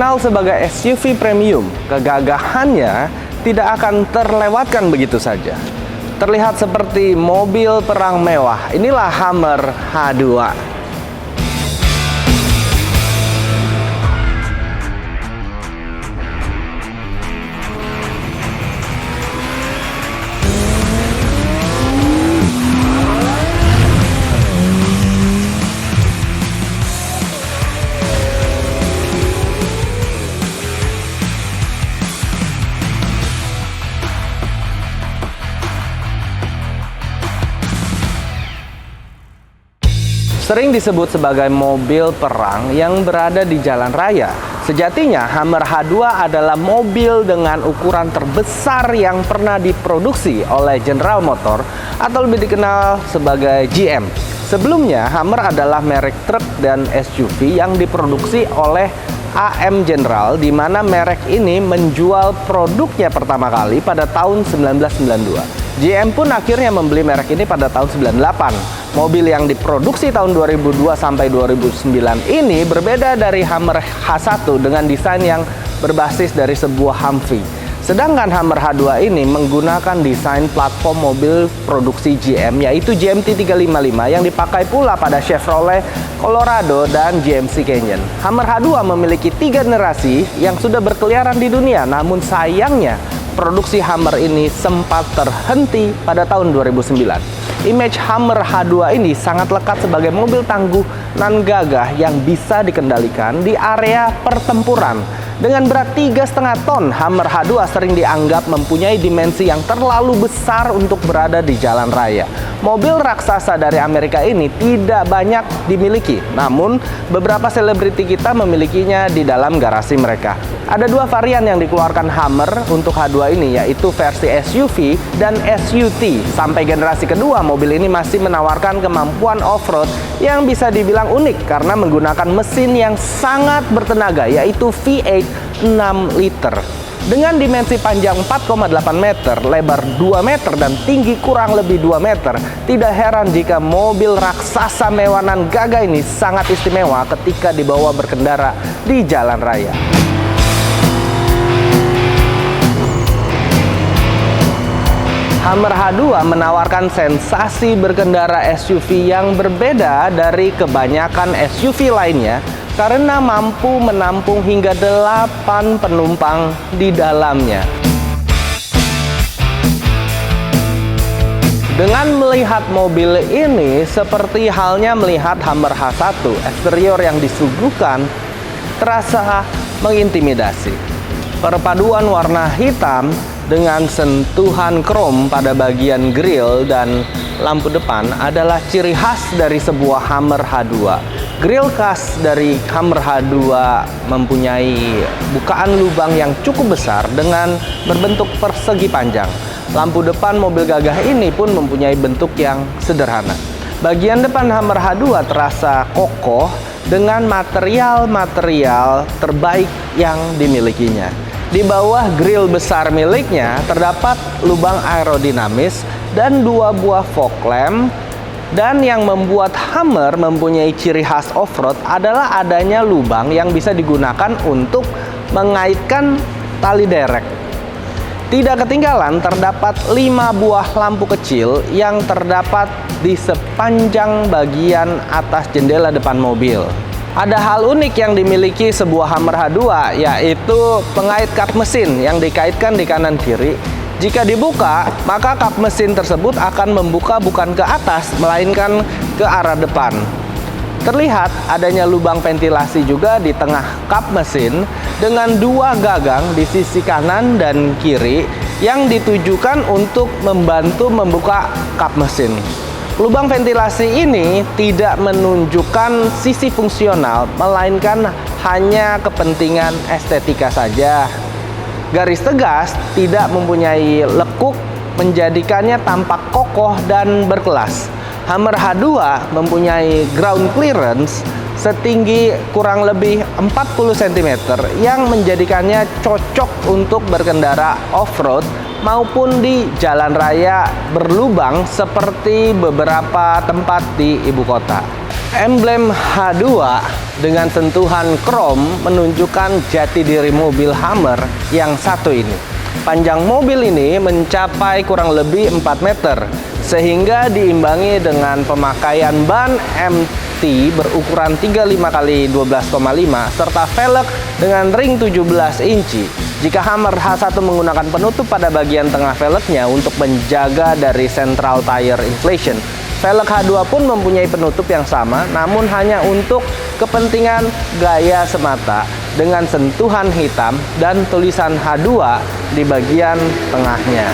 Dikenal sebagai SUV premium, kegagahannya tidak akan terlewatkan begitu saja. Terlihat seperti mobil perang mewah. Inilah Hummer H2. Sering disebut sebagai mobil perang yang berada di jalan raya. Sejatinya, Hummer H2 adalah mobil dengan ukuran terbesar yang pernah diproduksi oleh General Motors atau lebih dikenal sebagai GM. Sebelumnya, Hummer adalah merek truk dan SUV yang diproduksi oleh AM General, di mana merek ini menjual produknya pertama kali pada tahun 1992. GM pun akhirnya membeli merek ini pada tahun 98. Mobil yang diproduksi tahun 2002 sampai 2009 ini berbeda dari Hummer H1 dengan desain yang berbasis dari sebuah Humvee. Sedangkan Hummer H2 ini menggunakan desain platform mobil produksi GM, yaitu GMT 355 yang dipakai pula pada Chevrolet Colorado dan GMC Canyon. Hummer H2 memiliki 3 generasi yang sudah berkeliaran di dunia, namun sayangnya produksi Hummer ini sempat terhenti pada tahun 2009. Image Hummer H2 ini sangat lekat sebagai mobil tangguh nan gagah yang bisa dikendalikan di area pertempuran. Dengan berat 3,5 ton, Hummer H2 sering dianggap mempunyai dimensi yang terlalu besar untuk berada di jalan raya. Mobil raksasa dari Amerika ini tidak banyak dimiliki, namun beberapa selebriti kita memilikinya di dalam garasi mereka. Ada 2 varian yang dikeluarkan Hummer untuk H2 ini, yaitu versi SUV dan SUT. Sampai generasi kedua, mobil ini masih menawarkan kemampuan off-road yang bisa dibilang unik karena menggunakan mesin yang sangat bertenaga, yaitu V8 6 liter. Dengan dimensi panjang 4,8 meter, lebar 2 meter, dan tinggi kurang lebih 2 meter, tidak heran jika mobil raksasa mewah nan gagah ini sangat istimewa ketika dibawa berkendara di jalan raya. Hummer H2 menawarkan sensasi berkendara SUV yang berbeda dari kebanyakan SUV lainnya karena mampu menampung hingga 8 penumpang di dalamnya. Dengan melihat mobil ini, seperti halnya melihat Hummer H1, eksterior yang disuguhkan terasa mengintimidasi. Perpaduan warna hitam dengan sentuhan krom pada bagian grill dan lampu depan adalah ciri khas dari sebuah Hummer H2. Grill khas dari Hummer H2 mempunyai bukaan lubang yang cukup besar dengan berbentuk persegi panjang. Lampu depan mobil gagah ini pun mempunyai bentuk yang sederhana. Bagian depan Hummer H2 terasa kokoh dengan material-material terbaik yang dimilikinya. Di bawah grill besar miliknya terdapat lubang aerodinamis dan 2 buah fog lamp. Dan yang membuat Hummer mempunyai ciri khas off-road adalah adanya lubang yang bisa digunakan untuk mengaitkan tali derek. Tidak ketinggalan, terdapat 5 buah lampu kecil yang terdapat di sepanjang bagian atas jendela depan mobil. Ada hal unik yang dimiliki sebuah Hummer H2, yaitu pengait kap mesin yang dikaitkan di kanan kiri. Jika dibuka, maka kap mesin tersebut akan membuka bukan ke atas, melainkan ke arah depan. Terlihat adanya lubang ventilasi juga di tengah kap mesin dengan 2 gagang di sisi kanan dan kiri yang ditujukan untuk membantu membuka kap mesin. Lubang ventilasi ini tidak menunjukkan sisi fungsional, melainkan hanya kepentingan estetika saja. Garis tegas tidak mempunyai lekuk, menjadikannya tampak kokoh dan berkelas. Hummer H2 mempunyai ground clearance setinggi kurang lebih 40 cm yang menjadikannya cocok untuk berkendara off-road maupun di jalan raya berlubang seperti beberapa tempat di ibu kota. Emblem H2 dengan sentuhan krom menunjukkan jati diri mobil Hummer yang satu ini. Panjang mobil ini mencapai kurang lebih 4 meter, sehingga diimbangi dengan pemakaian ban MT berukuran 35 x 12,5 serta velg dengan ring 17 inci. Jika Hummer H1 menggunakan penutup pada bagian tengah velgnya untuk menjaga dari central tire inflation, velg H2 pun mempunyai penutup yang sama, namun hanya untuk kepentingan gaya semata dengan sentuhan hitam dan tulisan H2 di bagian tengahnya.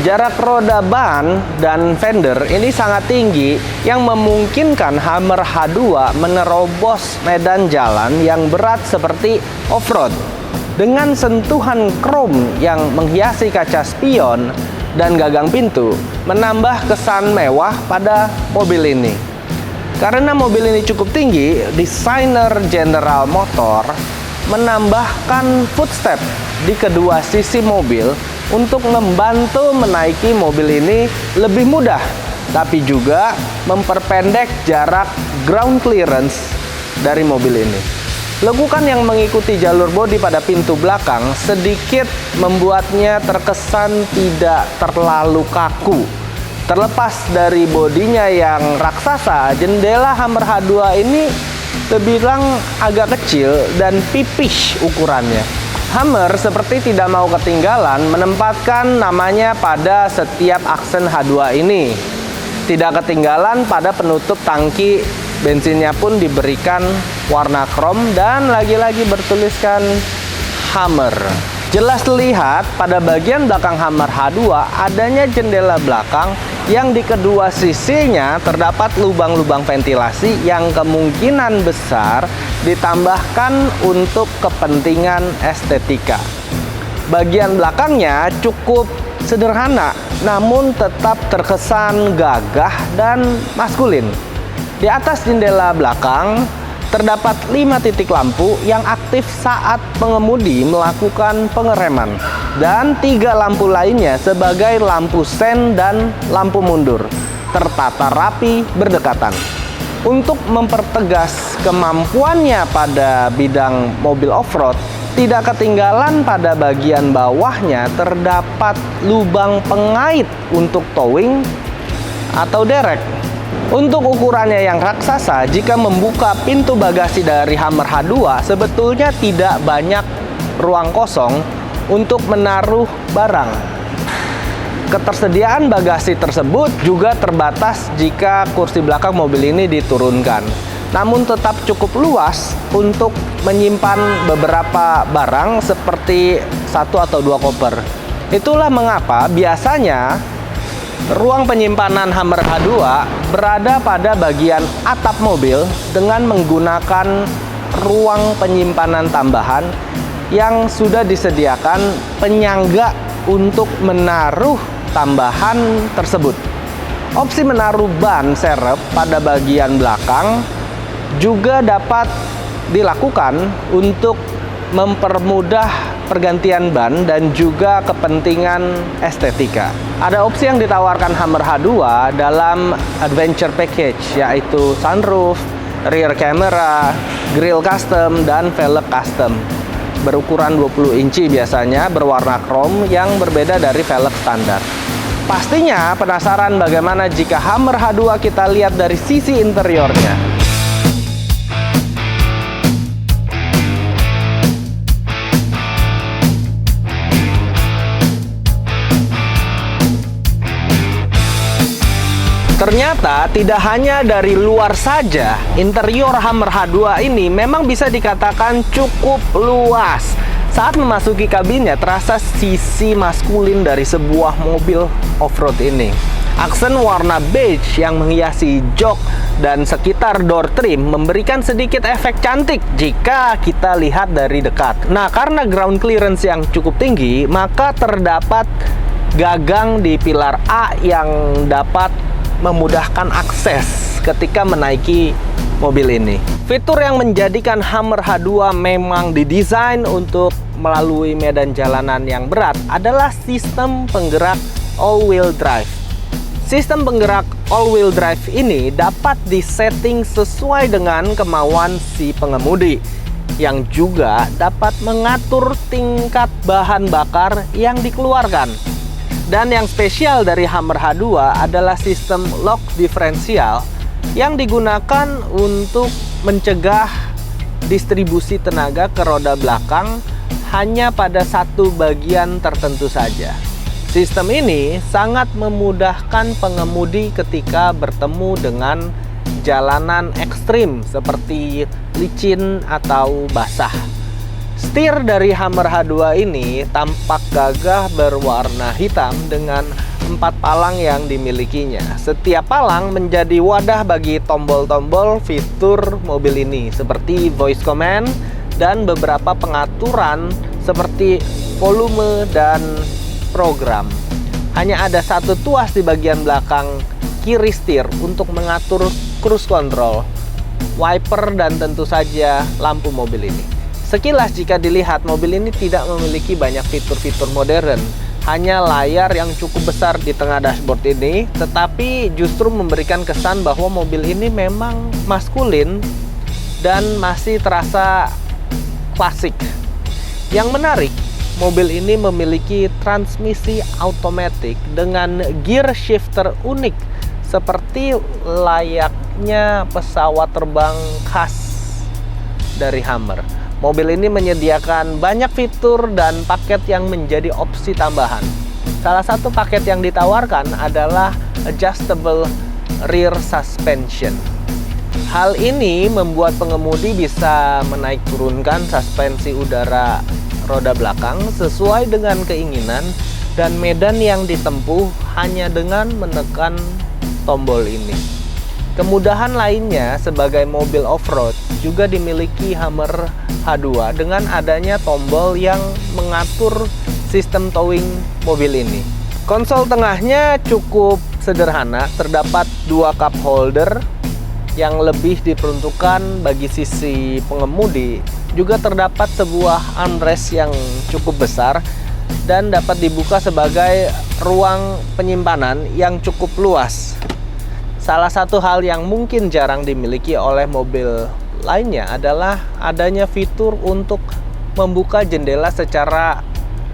Jarak roda ban dan fender ini sangat tinggi yang memungkinkan Hummer H2 menerobos medan jalan yang berat seperti off-road. Dengan sentuhan krom yang menghiasi kaca spion dan gagang pintu, menambah kesan mewah pada mobil ini. Karena mobil ini cukup tinggi, desainer General Motor menambahkan footstep di kedua sisi mobil untuk membantu menaiki mobil ini lebih mudah, tapi juga memperpendek jarak ground clearance dari mobil ini. Lekukan yang mengikuti jalur bodi pada pintu belakang sedikit membuatnya terkesan tidak terlalu kaku. Terlepas dari bodinya yang raksasa, jendela Hummer H2 ini terbilang agak kecil dan pipih ukurannya. Hummer seperti tidak mau ketinggalan menempatkan namanya pada setiap aksen H2 ini. Tidak ketinggalan pada penutup tangki bensinnya pun diberikan warna krom dan lagi-lagi bertuliskan Hummer. Jelas terlihat pada bagian belakang Hummer H2 adanya jendela belakang yang di kedua sisinya terdapat lubang-lubang ventilasi yang kemungkinan besar ditambahkan untuk kepentingan estetika. Bagian belakangnya cukup sederhana, namun tetap terkesan gagah dan maskulin. Di atas jendela belakang terdapat 5 titik lampu yang aktif saat pengemudi melakukan pengereman, dan 3 lampu lainnya sebagai lampu sen dan lampu mundur, tertata rapi berdekatan. Untuk mempertegas kemampuannya pada bidang mobil off-road, tidak ketinggalan pada bagian bawahnya terdapat lubang pengait untuk towing atau derek. Untuk ukurannya yang raksasa, jika membuka pintu bagasi dari Hummer H2, sebetulnya tidak banyak ruang kosong untuk menaruh barang. Ketersediaan bagasi tersebut juga terbatas jika kursi belakang mobil ini diturunkan. Namun tetap cukup luas untuk menyimpan beberapa barang seperti 1 atau 2 koper. Itulah mengapa biasanya ruang penyimpanan Hummer H2 berada pada bagian atap mobil dengan menggunakan ruang penyimpanan tambahan yang sudah disediakan penyangga untuk menaruh tambahan tersebut. Opsi menaruh ban serep pada bagian belakang juga dapat dilakukan untuk mempermudah pergantian ban dan juga kepentingan estetika. Ada opsi yang ditawarkan Hummer H2 dalam Adventure Package, yaitu sunroof, rear camera, grill custom, dan velg custom. Berukuran 20 inci biasanya, berwarna krom yang berbeda dari velg standar. Pastinya penasaran bagaimana jika Hummer H2 kita lihat dari sisi interiornya. Ternyata tidak hanya dari luar saja, interior Hummer H2 ini memang bisa dikatakan cukup luas. Saat memasuki kabinnya terasa sisi maskulin dari sebuah mobil off-road ini. Aksen warna beige yang menghiasi jok dan sekitar door trim memberikan sedikit efek cantik jika kita lihat dari dekat. Nah, karena ground clearance yang cukup tinggi, maka terdapat gagang di pilar A yang dapat memudahkan akses ketika menaiki mobil ini. Fitur yang menjadikan Hummer H2 memang didesain untuk melalui medan jalanan yang berat adalah sistem penggerak all-wheel drive. Sistem penggerak all-wheel drive ini dapat disetting sesuai dengan kemauan si pengemudi, yang juga dapat mengatur tingkat bahan bakar yang dikeluarkan. Dan yang spesial dari Hummer H2 adalah sistem lock diferensial yang digunakan untuk mencegah distribusi tenaga ke roda belakang hanya pada satu bagian tertentu saja. Sistem ini sangat memudahkan pengemudi ketika bertemu dengan jalanan ekstrim seperti licin atau basah. Setir dari Hummer H2 ini tampak gagah berwarna hitam dengan 4 palang yang dimilikinya. Setiap palang menjadi wadah bagi tombol-tombol fitur mobil ini seperti voice command dan beberapa pengaturan seperti volume dan program. Hanya ada satu tuas di bagian belakang kiri setir untuk mengatur cruise control, wiper, dan tentu saja lampu mobil ini. Sekilas jika dilihat, mobil ini tidak memiliki banyak fitur-fitur modern. Hanya layar yang cukup besar di tengah dashboard ini, tetapi justru memberikan kesan bahwa mobil ini memang maskulin dan masih terasa klasik. Yang menarik, mobil ini memiliki transmisi automatic dengan gear shifter unik seperti layaknya pesawat terbang khas dari Hummer. Mobil ini menyediakan banyak fitur dan paket yang menjadi opsi tambahan. Salah satu paket yang ditawarkan adalah adjustable rear suspension. Hal ini membuat pengemudi bisa menaik turunkan suspensi udara roda belakang sesuai dengan keinginan dan medan yang ditempuh hanya dengan menekan tombol ini. Kemudahan lainnya sebagai mobil off-road juga dimiliki Hummer H2 dengan adanya tombol yang mengatur sistem towing mobil ini. Konsol tengahnya cukup sederhana, terdapat 2 cup holder yang lebih diperuntukkan bagi sisi pengemudi. Juga terdapat sebuah armrest yang cukup besar dan dapat dibuka sebagai ruang penyimpanan yang cukup luas. Salah satu hal yang mungkin jarang dimiliki oleh mobil lainnya adalah adanya fitur untuk membuka jendela secara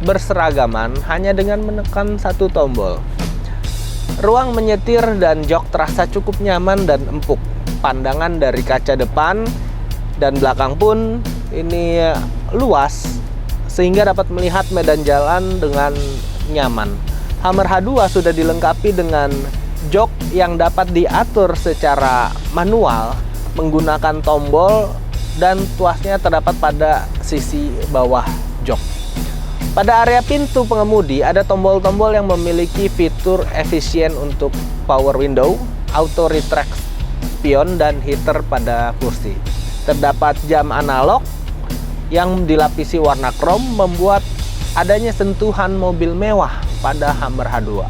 berseragaman hanya dengan menekan satu tombol. Ruang menyetir dan jok terasa cukup nyaman dan empuk. Pandangan dari kaca depan dan belakang pun ini luas sehingga dapat melihat medan jalan dengan nyaman. Hummer H2 sudah dilengkapi dengan jok yang dapat diatur secara manual menggunakan tombol dan tuasnya terdapat pada sisi bawah jok. Pada area pintu pengemudi ada tombol-tombol yang memiliki fitur efisien untuk power window, auto retract spion, dan heater pada kursi. Terdapat jam analog yang dilapisi warna krom membuat adanya sentuhan mobil mewah pada Hummer H2.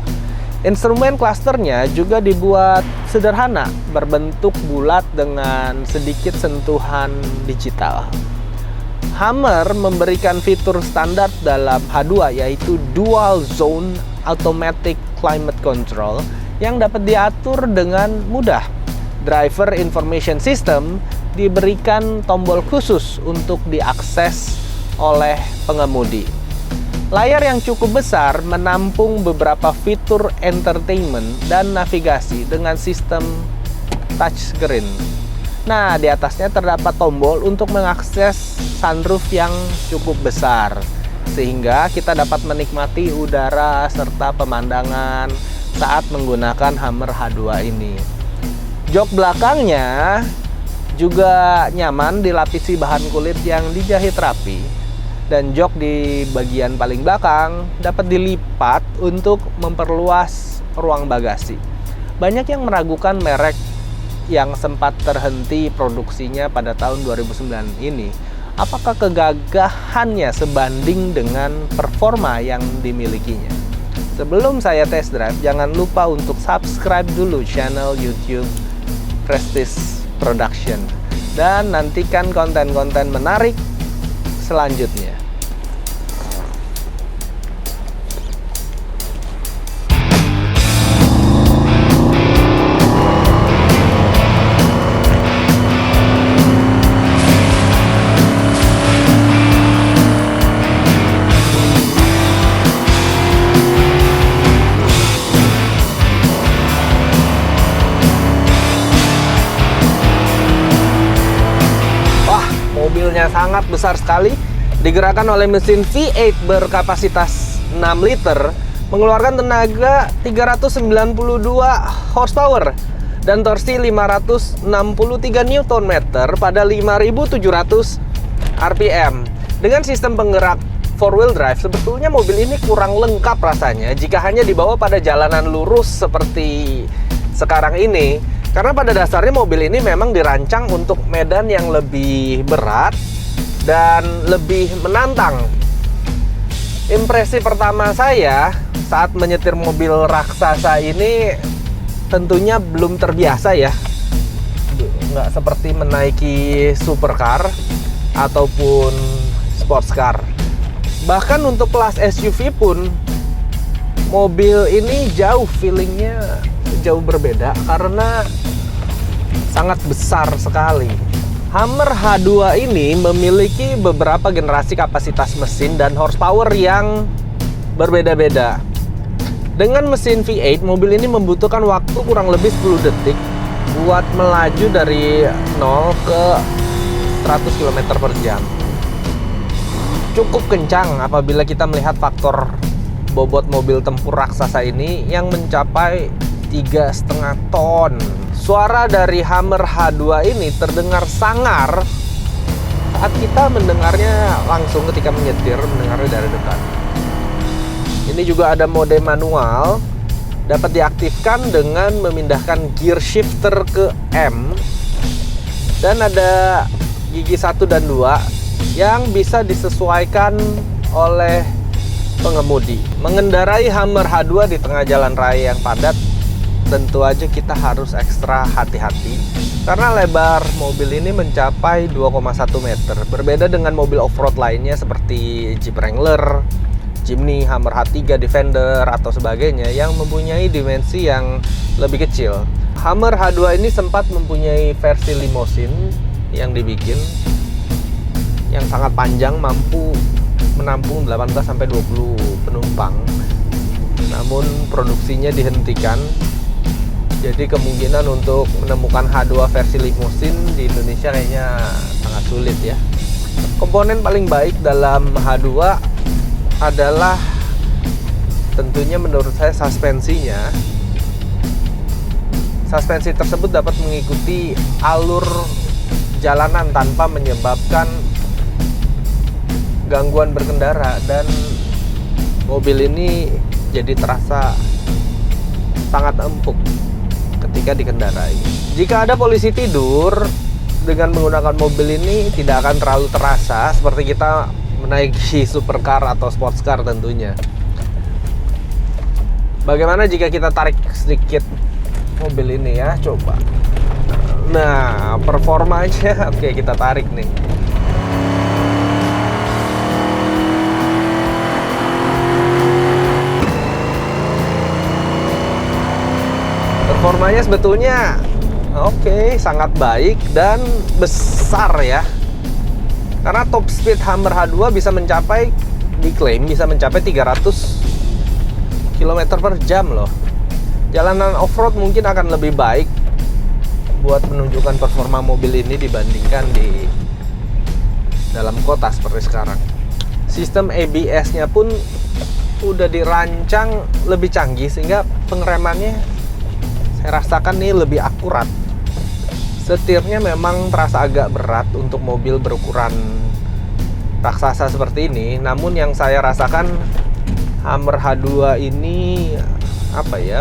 Instrumen klasternya juga dibuat sederhana, berbentuk bulat dengan sedikit sentuhan digital. Hummer memberikan fitur standar dalam H2 yaitu Dual Zone Automatic Climate Control yang dapat diatur dengan mudah. Driver Information System diberikan tombol khusus untuk diakses oleh pengemudi. Layar yang cukup besar menampung beberapa fitur entertainment dan navigasi dengan sistem touchscreen. Nah, di atasnya terdapat tombol untuk mengakses sunroof yang cukup besar, sehingga kita dapat menikmati udara serta pemandangan saat menggunakan Hummer H2 ini. Jok belakangnya juga nyaman dilapisi bahan kulit yang dijahit rapi, dan jok di bagian paling belakang dapat dilipat untuk memperluas ruang bagasi. Banyak yang meragukan merek yang sempat terhenti produksinya pada tahun 2009 ini. Apakah kegagahannya sebanding dengan performa yang dimilikinya? Sebelum saya test drive, jangan lupa untuk subscribe dulu channel YouTube Prestige Production dan nantikan konten-konten menarik selanjutnya. sangat besar sekali, digerakkan oleh mesin V8 berkapasitas 6 liter, mengeluarkan tenaga 392 horsepower dan torsi 563 Nm pada 5.700 RPM. Dengan sistem penggerak 4-wheel drive, sebetulnya mobil ini kurang lengkap rasanya jika hanya dibawa pada jalanan lurus seperti sekarang ini. Karena pada dasarnya mobil ini memang dirancang untuk medan yang lebih berat dan lebih menantang. Impresi pertama saya saat menyetir mobil raksasa ini tentunya belum terbiasa ya. Nggak seperti menaiki supercar ataupun sports car. Bahkan untuk kelas SUV pun mobil ini feelingnya jauh berbeda karena sangat besar sekali. Hummer H2 ini memiliki beberapa generasi kapasitas mesin dan horsepower yang berbeda-beda. Dengan mesin V8, mobil ini membutuhkan waktu kurang lebih 10 detik buat melaju dari 0 ke 100 km per jam. Cukup kencang apabila kita melihat faktor bobot mobil tempur raksasa ini yang mencapai 3,5 ton. Suara dari Hummer H2 ini terdengar sangar saat kita mendengarnya langsung ketika mendengarnya dari dekat. Ini juga ada mode manual, dapat diaktifkan dengan memindahkan gear shifter ke M. Dan ada gigi 1 dan 2 yang bisa disesuaikan oleh pengemudi. Mengendarai Hummer H2 di tengah jalan raya yang padat, tentu aja kita harus ekstra hati-hati karena lebar mobil ini mencapai 2,1 meter. Berbeda dengan mobil off-road lainnya seperti Jeep Wrangler, Jimny, Hummer H3, Defender, atau sebagainya yang mempunyai dimensi yang lebih kecil. Hummer H2 ini sempat mempunyai versi limosin yang dibikin yang sangat panjang, mampu menampung 18-20 penumpang. Namun produksinya dihentikan. Jadi kemungkinan untuk menemukan H2 versi limosin di Indonesia kayaknya sangat sulit ya. Komponen paling baik dalam H2 adalah tentunya menurut saya suspensinya. Suspensi tersebut dapat mengikuti alur jalanan tanpa menyebabkan gangguan berkendara dan mobil ini jadi terasa sangat empuk ketika dikendarai. Jika ada polisi tidur dengan menggunakan mobil ini tidak akan terlalu terasa seperti kita menaiki supercar atau sports car tentunya. Bagaimana jika kita tarik sedikit mobil ini ya, coba. Nah, performanya oke, kita tarik nih. Performanya sebetulnya oke, sangat baik dan besar ya. Karena top speed Hummer H2 bisa mencapai, diklaim bisa mencapai 300 km per jam loh. Jalanan off-road mungkin akan lebih baik buat menunjukkan performa mobil ini dibandingkan di dalam kota seperti sekarang. Sistem ABS-nya pun udah dirancang lebih canggih sehingga pengeremannya saya rasakan nih lebih akurat. Setirnya memang terasa agak berat untuk mobil berukuran raksasa seperti ini. Namun yang saya rasakan Hummer H2 ini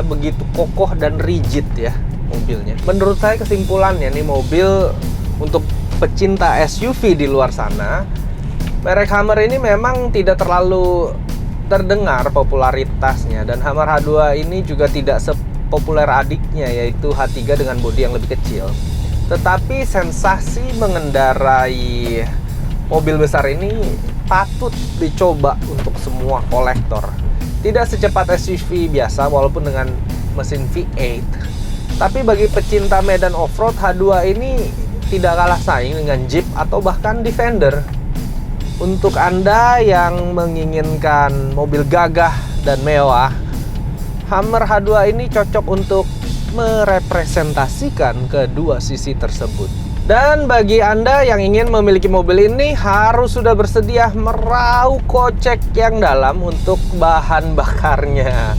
begitu kokoh dan rigid ya mobilnya. Menurut saya kesimpulannya nih, mobil untuk pecinta SUV di luar sana, merek Hummer ini memang tidak terlalu terdengar popularitasnya, dan Hummer H2 ini juga tidak sepopuler adiknya yaitu H3 dengan bodi yang lebih kecil. Tetapi sensasi mengendarai mobil besar ini patut dicoba untuk semua kolektor. Tidak secepat SUV biasa walaupun dengan mesin V8, tapi bagi pecinta medan off-road, H2 ini tidak kalah saing dengan Jeep atau bahkan Defender. Untuk Anda yang menginginkan mobil gagah dan mewah, Hummer H2 ini cocok untuk merepresentasikan kedua sisi tersebut. Dan bagi Anda yang ingin memiliki mobil ini harus sudah bersedia meraup kocek yang dalam untuk bahan bakarnya.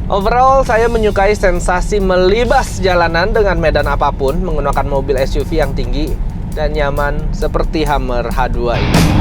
Overall, saya menyukai sensasi melibas jalanan dengan medan apapun menggunakan mobil SUV yang tinggi dan nyaman seperti Hummer H2 ini.